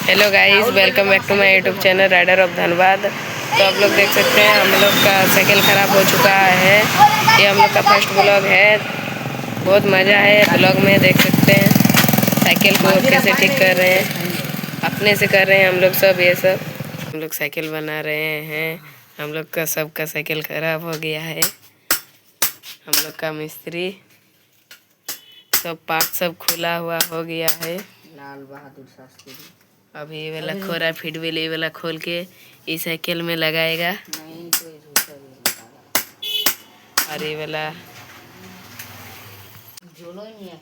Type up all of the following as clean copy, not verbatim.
Hello guys, welcome back to my YouTube channel rider of Dhanbad. तो आप लोग देख सकते हैं हम लोग का साइकिल ख़राब हो चुका है। ये हम लोग का फर्स्ट ब्लॉग है। बहुत मज़ा है ब्लॉग में, देख सकते हैं साइकिल को कैसे ठीक कर रहे हैं, अपने से कर रहे हैं हम लोग सब। ये सब हम लोग साइकिल बना रहे हैं। हम लोग का सबका साइकिल ख़राब हो गया है। हम लोग का मिस्त्री सब पार्ट सब खुला हुआ हो गया है। लाल बहादुर शास्त्री अभी ये वाला खोरा फिट व्हील ये वाला खोल के इस साइकिल में लगाएगा। नहीं तो झूठा भी और ये वाला जोलो ही नहीं है।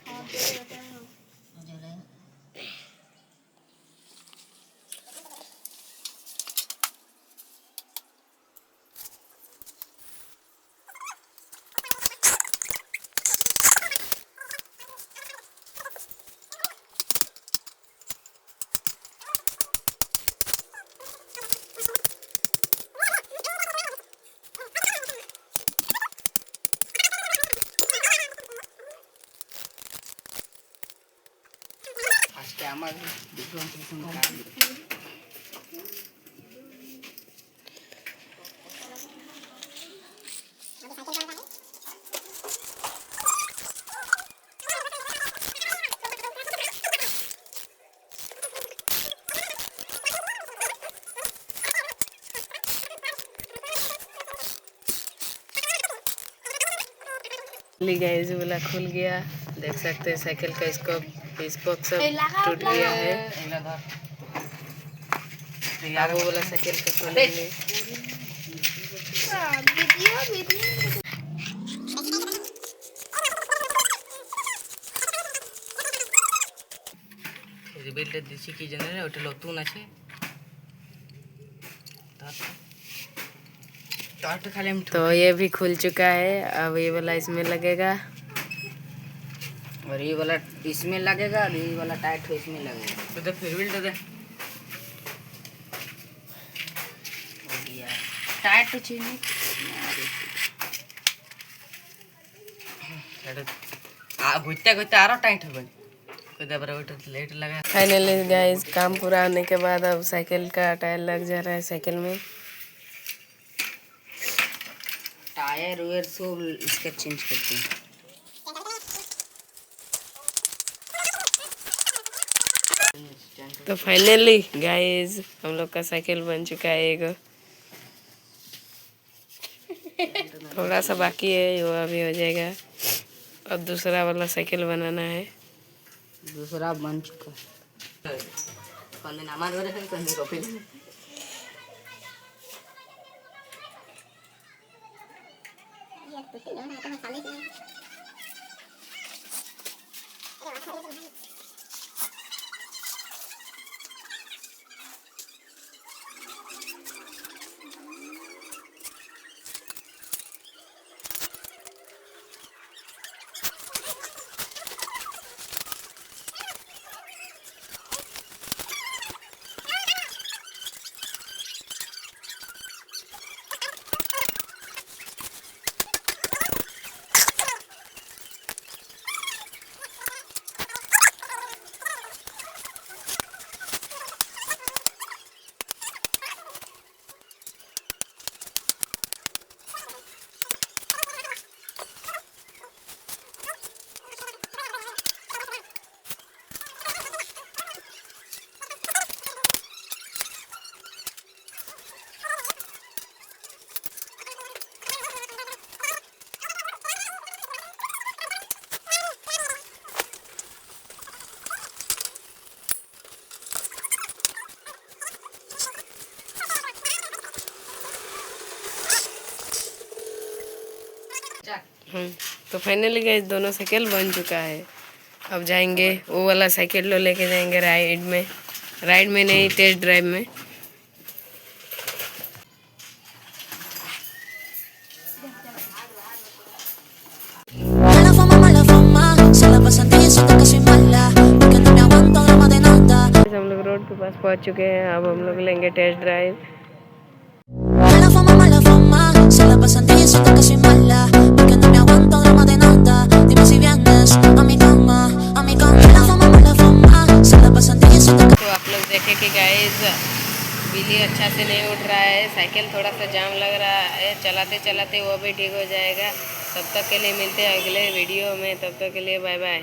गाइस वाला खुल गया, देख सकते हैं साइकिल का स्पोक सब टूट गया है। वो वाला साइकिल का खोलेंगे। বেলটা দিছি কি জানেন, ওটা নতুন আছে तो खाली हम तो ये भी खुल चुका है। अब ये वाला इसमें लगेगा और ये वाला इसमें लगेगा और ये वाला टाइट हो इसमें लगेगा। तो फिर भी दे हो गया टाइट तो चाहिए आ घुटते घुटते आरो टाइट हो गई। लेट लगा। फाइनली गाइस काम पूरा होने के बाद अब साइकिल का टायर लग जा रहा है साइकिल में। टायर वेयर सब इसका चेंज करते हैं। तो फाइनली गाइस हम लोग का साइकिल बन चुका है। एक थोड़ा सा बाकी है, वो अभी हो जाएगा। अब दूसरा वाला साइकिल बनाना है। दूसरा बन चुका है। तो फाइनली गाइस दोनों साइकिल बन चुका है। अब जाएंगे वो वाला साइकिल लो लेके जाएंगे राइड में नहीं, टेस्ट ड्राइव में। हम लोग रोड के पास पहुंच चुके हैं। अब हम लोग लेंगे टेस्ट ड्राइव। तो आप लोग देखें कि गाइस बिल्ली अच्छा से नहीं उठ रहा है, साइकिल थोड़ा सा जाम लग रहा है, चलाते चलाते वो भी ठीक हो जाएगा। तब तक के लिए मिलते हैं अगले वीडियो में, तब तक के लिए बाय बाय।